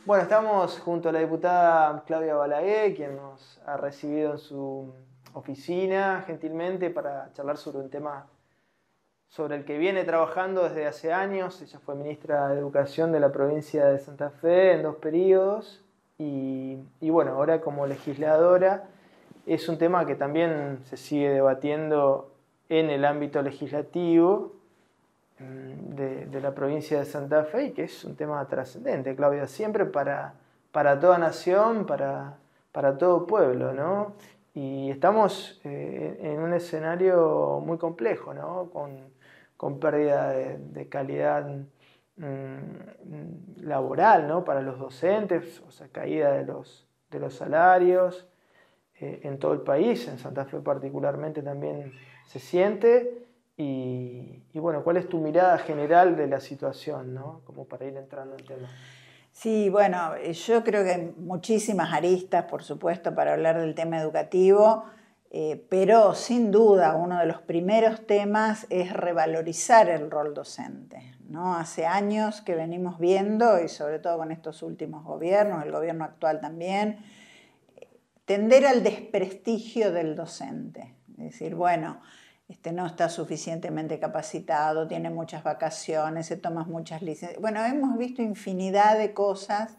Bueno, estamos junto a la diputada Claudia Balaguer, quien nos ha recibido en su oficina gentilmente para charlar sobre un tema sobre el que viene trabajando desde hace años. Ella fue ministra de Educación de la provincia de Santa Fe en 2 periodos y bueno, ahora como legisladora es un tema que también se sigue debatiendo en el ámbito legislativo de la provincia de Santa Fe y que es un tema trascendente, Claudia, siempre para toda nación, para todo pueblo, ¿no? Y estamos en un escenario muy complejo, ¿no? Con pérdida de calidad laboral, ¿no? Para los docentes, o sea, caída de los salarios en todo el país, en Santa Fe particularmente también se siente. Y bueno, ¿cuál es tu mirada general de la situación, ¿no? Como para ir entrando en tema. Sí, bueno, yo creo que hay muchísimas aristas, por supuesto, para hablar del tema educativo, pero sin duda uno de los primeros temas es revalorizar el rol docente, ¿no? Hace años que venimos viendo, y sobre todo con estos últimos gobiernos, el gobierno actual también, tender al desprestigio del docente. Es decir, bueno, no está suficientemente capacitado, tiene muchas vacaciones, se toma muchas licencias. Bueno, hemos visto infinidad de cosas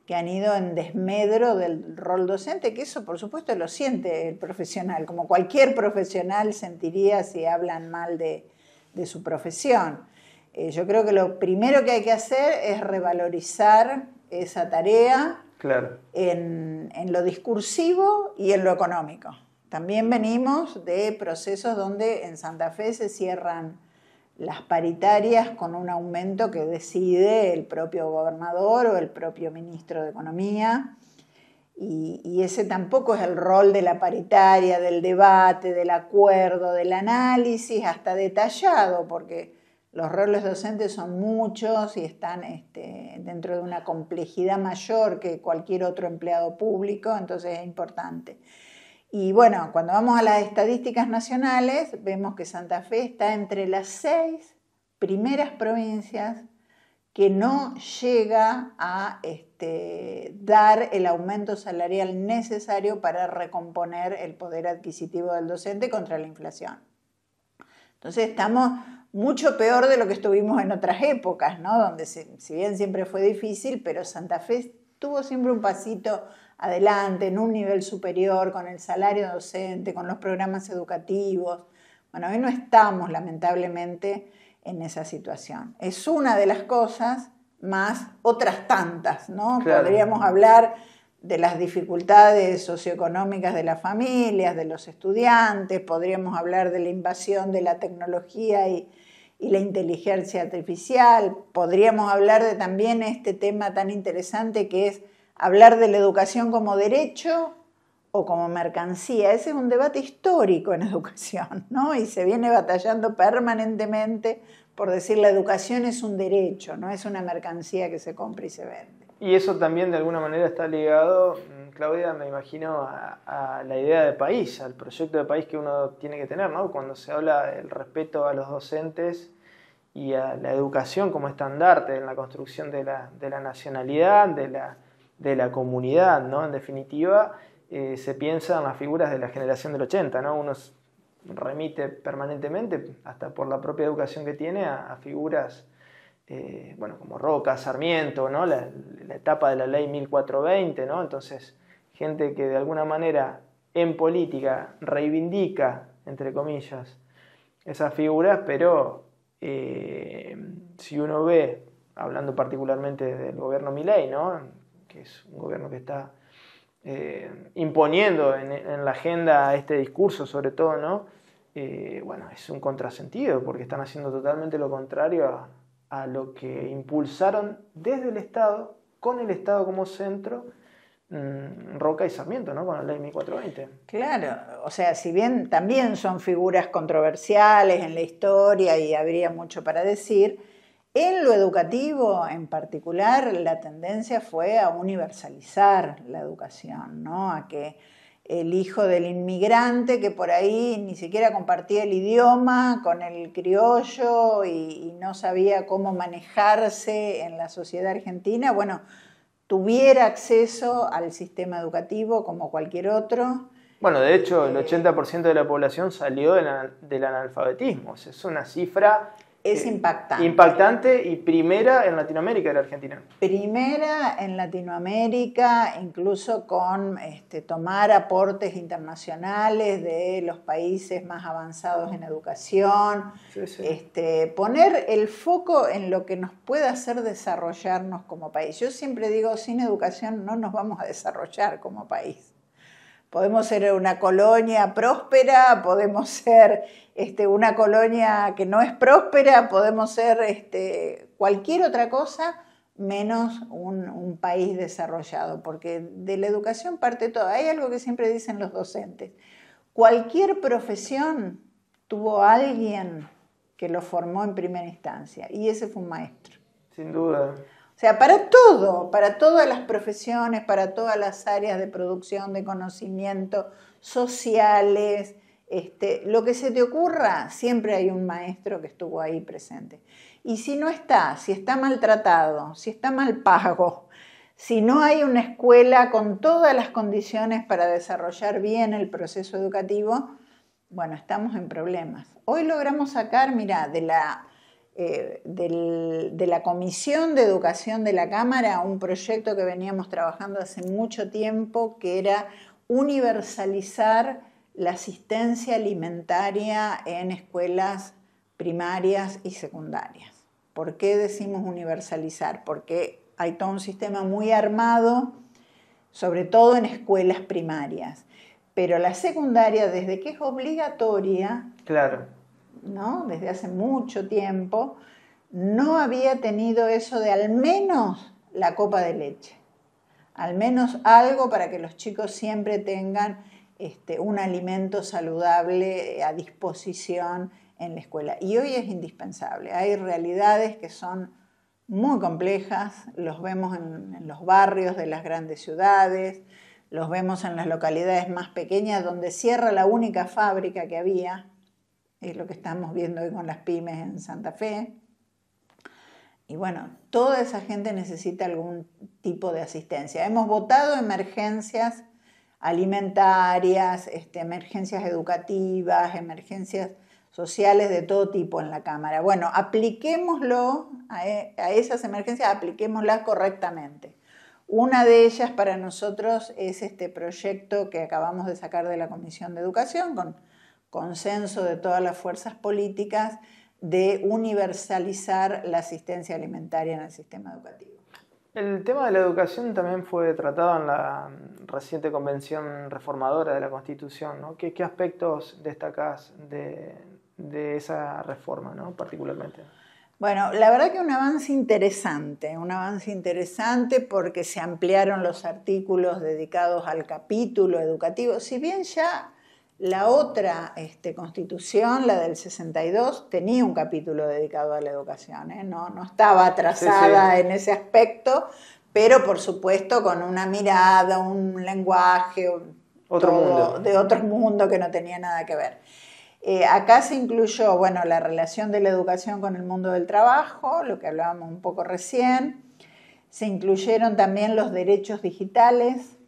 que han ido en desmedro del rol docente, que eso por supuesto lo siente el profesional, como cualquier profesional sentiría si hablan mal de su profesión. Yo creo que lo primero que hay que hacer es revalorizar esa tarea, claro, en lo discursivo y en lo económico. También venimos de procesos donde en Santa Fe se cierran las paritarias con un aumento que decide el propio gobernador o el propio ministro de Economía. Y ese tampoco es el rol de la paritaria, del debate, del acuerdo, del análisis, hasta detallado, porque los roles docentes son muchos y están dentro de una complejidad mayor que cualquier otro empleado público, entonces es importante. Y bueno, cuando vamos a las estadísticas nacionales, vemos que Santa Fe está entre las 6 primeras provincias que no llega a dar el aumento salarial necesario para recomponer el poder adquisitivo del docente contra la inflación. Entonces estamos mucho peor de lo que estuvimos en otras épocas, ¿no? Donde si bien siempre fue difícil, pero Santa Fe tuvo siempre un pasito adelante, en un nivel superior, con el salario docente, con los programas educativos. Bueno, hoy no estamos, lamentablemente, en esa situación. Es una de las cosas, más otras tantas, ¿no? Claro. Podríamos hablar de las dificultades socioeconómicas de las familias, de los estudiantes, podríamos hablar de la invasión de la tecnología y la inteligencia artificial, podríamos hablar de también este tema tan interesante que es hablar de la educación como derecho o como mercancía. Ese es un debate histórico en educación, ¿no? Y se viene batallando permanentemente por decir la educación es un derecho, no es una mercancía que se compra y se vende. Y eso también de alguna manera está ligado, Claudia, me imagino, a la idea de país, al proyecto de país que uno tiene que tener, ¿no? Cuando se habla del respeto a los docentes y a la educación como estandarte en la construcción de la nacionalidad, de la comunidad, ¿no? En definitiva, se piensa en las figuras de la generación del 80, ¿no? Uno remite permanentemente, hasta por la propia educación que tiene, a figuras bueno, como Roca, Sarmiento, ¿no? La etapa de la ley 1420, ¿no? Entonces, gente que de alguna manera en política reivindica, entre comillas, esas figuras, pero si uno ve, hablando particularmente del gobierno Milei, ¿no? Que es un gobierno que está imponiendo en la agenda este discurso, sobre todo, ¿no? Bueno, es un contrasentido, porque están haciendo totalmente lo contrario a lo que impulsaron desde el Estado, con el Estado como centro, Roca y Sarmiento, ¿no? Con la ley 1420. Claro, o sea, si bien también son figuras controversiales en la historia y habría mucho para decir, en lo educativo en particular la tendencia fue a universalizar la educación, ¿no? A que el hijo del inmigrante que por ahí ni siquiera compartía el idioma con el criollo y no sabía cómo manejarse en la sociedad argentina, bueno, tuviera acceso al sistema educativo como cualquier otro. Bueno, de hecho, el 80% de la población salió del analfabetismo. O sea, es una cifra Es impactante. Impactante y primera en Latinoamérica de la Argentina. Primera en Latinoamérica, incluso con tomar aportes internacionales de los países más avanzados en educación, Sí, sí. Poner el foco en lo que nos puede hacer desarrollarnos como país. Yo siempre digo, sin educación no nos vamos a desarrollar como país. Podemos ser una colonia próspera, podemos ser una colonia que no es próspera, podemos ser cualquier otra cosa menos un país desarrollado, porque de la educación parte todo. Hay algo que siempre dicen los docentes. Cualquier profesión tuvo a alguien que lo formó en primera instancia, y ese fue un maestro. Sin duda. O sea, para todo, para todas las profesiones, para todas las áreas de producción, de conocimiento, sociales, lo que se te ocurra, siempre hay un maestro que estuvo ahí presente. Y si no está, si está maltratado, si está mal pago, si no hay una escuela con todas las condiciones para desarrollar bien el proceso educativo, bueno, estamos en problemas. Hoy logramos sacar, mira, de la Comisión de Educación de la Cámara un proyecto que veníamos trabajando hace mucho tiempo, que era universalizar la asistencia alimentaria en escuelas primarias y secundarias. ¿Por qué decimos universalizar? Porque hay todo un sistema muy armado, sobre todo en escuelas primarias, pero la secundaria, desde que es obligatoria, claro, ¿no? Desde hace mucho tiempo, no había tenido eso de al menos la copa de leche, al menos algo para que los chicos siempre tengan un alimento saludable a disposición en la escuela. Y hoy es indispensable. Hay realidades que son muy complejas, los vemos en los barrios de las grandes ciudades, los vemos en las localidades más pequeñas donde cierra la única fábrica que había. Es lo que estamos viendo hoy con las pymes en Santa Fe. Y bueno, toda esa gente necesita algún tipo de asistencia. Hemos votado emergencias alimentarias, emergencias educativas, emergencias sociales de todo tipo en la Cámara. Bueno, apliquémoslo a esas emergencias, apliquémoslas correctamente. Una de ellas para nosotros es este proyecto que acabamos de sacar de la Comisión de Educación, con consenso de todas las fuerzas políticas, de universalizar la asistencia alimentaria en el sistema educativo. El tema de la educación también fue tratado en la reciente convención reformadora de la Constitución, ¿no? ¿Qué aspectos destacás de esa reforma, ¿no? Particularmente? Bueno, la verdad que un avance interesante porque se ampliaron los artículos dedicados al capítulo educativo, si bien ya la otra Constitución, la del 62, tenía un capítulo dedicado a la educación, ¿eh? No estaba atrasada en ese aspecto, pero por supuesto con una mirada, un lenguaje de otro mundo que no tenía nada que ver. Acá se incluyó, bueno, la relación de la educación con el mundo del trabajo, lo que hablábamos un poco recién. Se incluyeron también los derechos digitales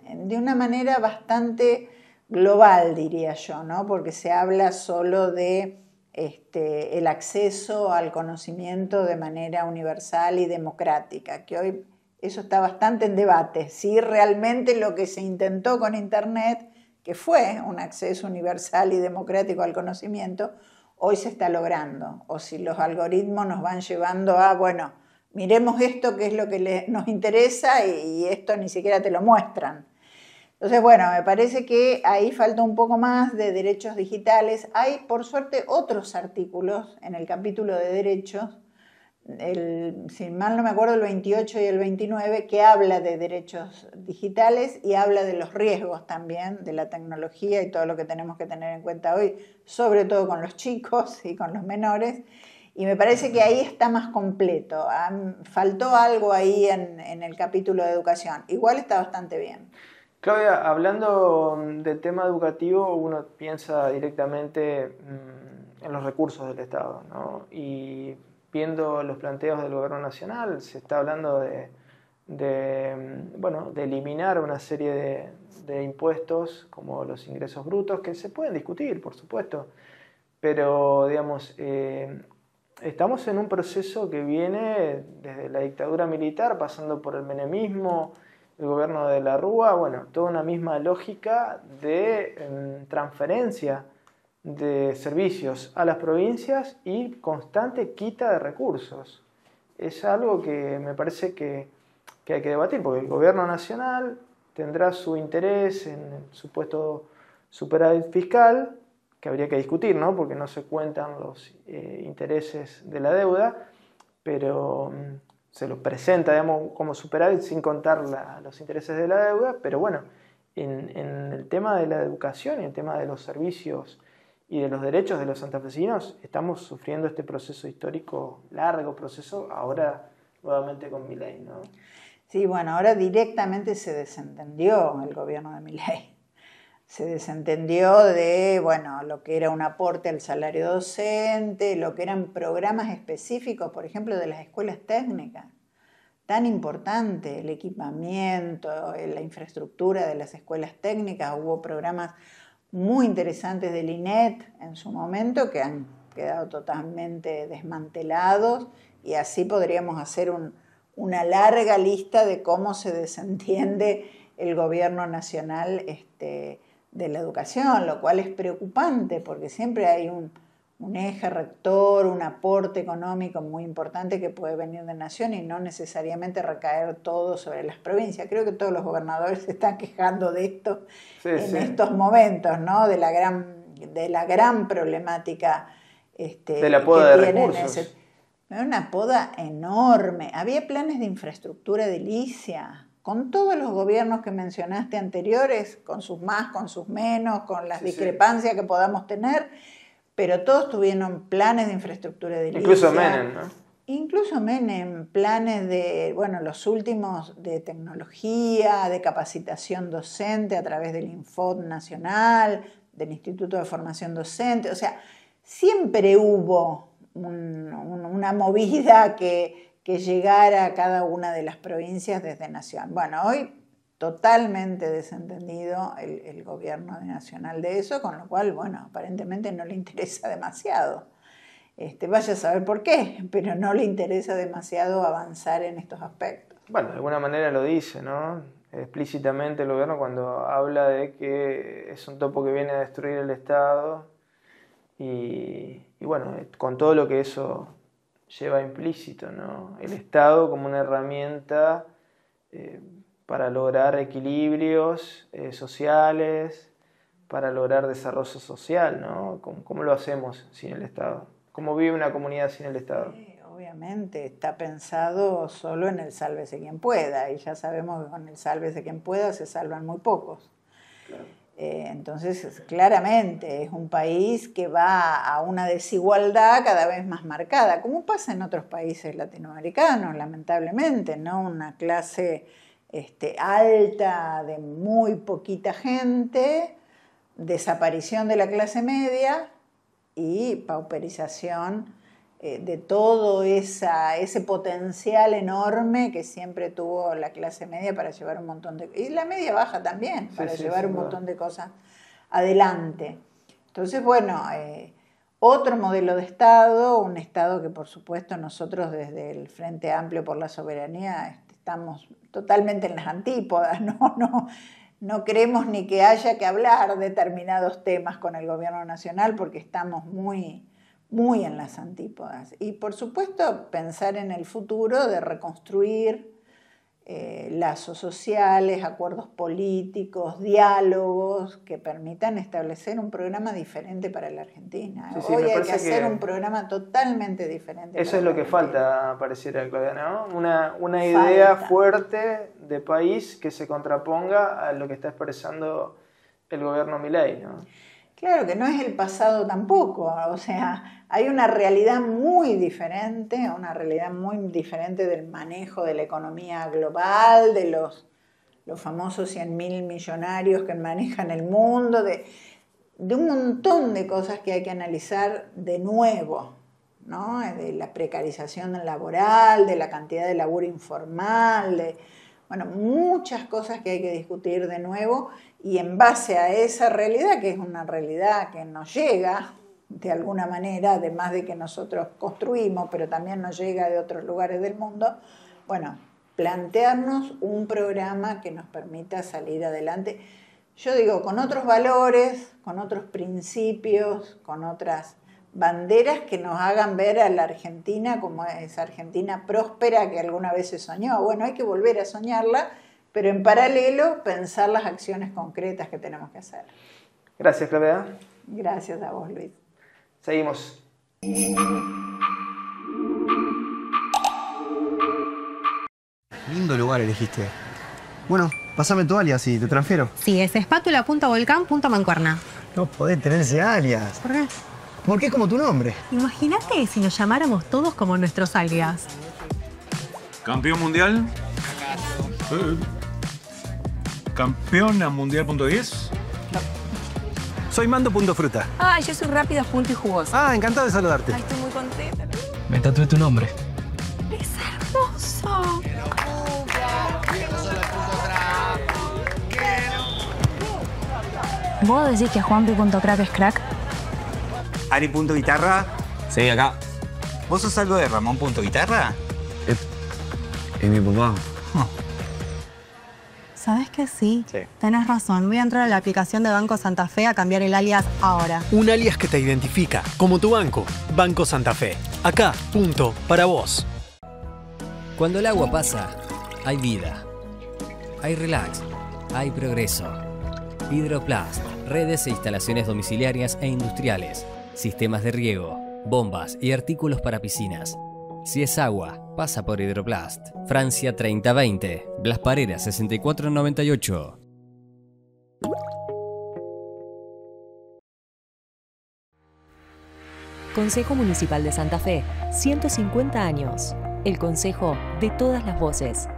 de una manera bastante global, diría yo, ¿no? Porque se habla solo de el acceso al conocimiento de manera universal y democrática, que hoy eso está bastante en debate. Si realmente lo que se intentó con Internet, que fue un acceso universal y democrático al conocimiento, hoy se está logrando, o si los algoritmos nos van llevando a, bueno, miremos esto que es lo que nos interesa y esto ni siquiera te lo muestran. Entonces, bueno, me parece que ahí falta un poco más de derechos digitales. Hay, por suerte, otros artículos en el capítulo de derechos, si mal no me acuerdo, el 28 y el 29, que habla de derechos digitales y habla de los riesgos también de la tecnología y todo lo que tenemos que tener en cuenta hoy, sobre todo con los chicos y con los menores. Y me parece que ahí está más completo. Faltó algo ahí en el capítulo de educación. Igual está bastante bien. Claudia, hablando del tema educativo, uno piensa directamente en los recursos del Estado, ¿no? Y viendo los planteos del Gobierno Nacional, se está hablando de eliminar una serie de impuestos como los ingresos brutos, que se pueden discutir, por supuesto, pero digamos, estamos en un proceso que viene desde la dictadura militar, pasando por el menemismo, el gobierno de la Rúa, bueno, toda una misma lógica de transferencia de servicios a las provincias y constante quita de recursos. Es algo que me parece que hay que debatir, porque el gobierno nacional tendrá su interés en el supuesto superávit fiscal, que habría que discutir, ¿no? Porque no se cuentan los intereses de la deuda, pero se lo presenta, digamos, como superávit sin contar los intereses de la deuda, pero bueno, en el tema de la educación y el tema de los servicios y de los derechos de los santafesinos, estamos sufriendo este proceso histórico, largo proceso, ahora nuevamente con Milei, ¿no? Sí, bueno, ahora directamente se desentendió el gobierno de Milei. Se desentendió de, bueno, lo que era un aporte al salario docente, lo que eran programas específicos, por ejemplo, de las escuelas técnicas. Tan importante el equipamiento, la infraestructura de las escuelas técnicas. Hubo programas muy interesantes del INET en su momento que han quedado totalmente desmantelados, y así podríamos hacer una larga lista de cómo se desentiende el gobierno nacional de la educación, lo cual es preocupante porque siempre hay un eje rector, un aporte económico muy importante que puede venir de nación y no necesariamente recaer todo sobre las provincias. Creo que todos los gobernadores se están quejando de esto estos momentos, ¿no? De la gran problemática de la poda que de tienen recursos. una poda enorme. Había planes de infraestructura edilicia con todos los gobiernos que mencionaste anteriores, con sus más, con sus menos, con las discrepancias que podamos tener, pero todos tuvieron planes de infraestructura edilicia. Incluso Menem, ¿no? Incluso Menem, planes de, bueno, los últimos de tecnología, de capacitación docente a través del Infod Nacional, del Instituto de Formación Docente. O sea, siempre hubo una movida que llegara a cada una de las provincias desde Nación. Bueno, hoy totalmente desentendido el gobierno nacional de eso, con lo cual, bueno, aparentemente no le interesa demasiado. Vaya a saber por qué, pero no le interesa demasiado avanzar en estos aspectos. Bueno, de alguna manera lo dice, ¿no? Explícitamente el gobierno cuando habla de que es un topo que viene a destruir el Estado y bueno, con todo lo que eso lleva implícito, ¿no? El Estado como una herramienta para lograr equilibrios sociales, para lograr desarrollo social, ¿no? ¿Cómo lo hacemos sin el Estado? ¿Cómo vive una comunidad sin el Estado? Obviamente está pensado solo en el sálvese quien pueda, y ya sabemos que con el sálvese quien pueda se salvan muy pocos. Claro. Entonces, claramente es un país que va a una desigualdad cada vez más marcada, como pasa en otros países latinoamericanos, lamentablemente, ¿no? Una clase alta de muy poquita gente, desaparición de la clase media y pauperización de todo ese potencial enorme que siempre tuvo la clase media para llevar un montón de... y la media baja también, para llevar un montón de cosas adelante. Entonces, bueno, otro modelo de Estado, un Estado que por supuesto nosotros desde el Frente Amplio por la Soberanía estamos totalmente en las antípodas, no queremos ni que haya que hablar determinados temas con el gobierno nacional porque estamos muy en las antípodas. Y por supuesto pensar en el futuro de reconstruir lazos sociales, acuerdos políticos, diálogos que permitan establecer un programa diferente para la Argentina. Sí, hoy hay que hacer un programa totalmente diferente. Eso es lo que falta, pareciera, Claudia, ¿no? Una idea fuerte de país que se contraponga a lo que está expresando el gobierno Milei, ¿no? Claro que no es el pasado tampoco, o sea, hay una realidad muy diferente del manejo de la economía global, de los famosos 100.000 millonarios que manejan el mundo, de un montón de cosas que hay que analizar de nuevo, ¿no? De la precarización laboral, de la cantidad de laburo informal, bueno, muchas cosas que hay que discutir de nuevo, y en base a esa realidad, que es una realidad que nos llega de alguna manera, además de que nosotros construimos, pero también nos llega de otros lugares del mundo, bueno, plantearnos un programa que nos permita salir adelante, yo digo, con otros valores, con otros principios, con otras banderas que nos hagan ver a la Argentina como esa Argentina próspera que alguna vez se soñó. Bueno, hay que volver a soñarla, pero en paralelo pensar las acciones concretas que tenemos que hacer. Gracias, Claudia. Gracias a vos, Luis. Seguimos. Lindo lugar elegiste. Bueno, pásame tu alias y te transfiero. Sí, es espátula.volcán.mancuerna. No podés tener ese alias. ¿Por qué? Porque es como tu nombre. Imagínate si nos llamáramos todos como nuestros alias. ¿Campeón mundial? ¿Campeona mundial.10? Soy Mando.fruta. Ay, yo soy rápida, punto y jugosa. Ah, encantado de saludarte. Ay, estoy muy contenta. Me tatué tu nombre. Es hermoso. ¿Vos decís que Juanpi.crack es crack? Ari.guitarra. Sí, acá. ¿Vos sos algo de Ramón.guitarra? Es mi papá. ¿Sabes que sí? Sí. Tenés razón. Voy a entrar a la aplicación de Banco Santa Fe a cambiar el alias ahora. Un alias que te identifica, como tu banco. Banco Santa Fe. Acá, punto, para vos. Cuando el agua pasa, hay vida. Hay relax. Hay progreso. Hidroplast. Redes e instalaciones domiciliarias e industriales. Sistemas de riego. Bombas y artículos para piscinas. Si es agua, pasa por Hidroplast. Francia 3020. Blas Parera 6498. Consejo Municipal de Santa Fe, 150 años. El consejo de todas las voces.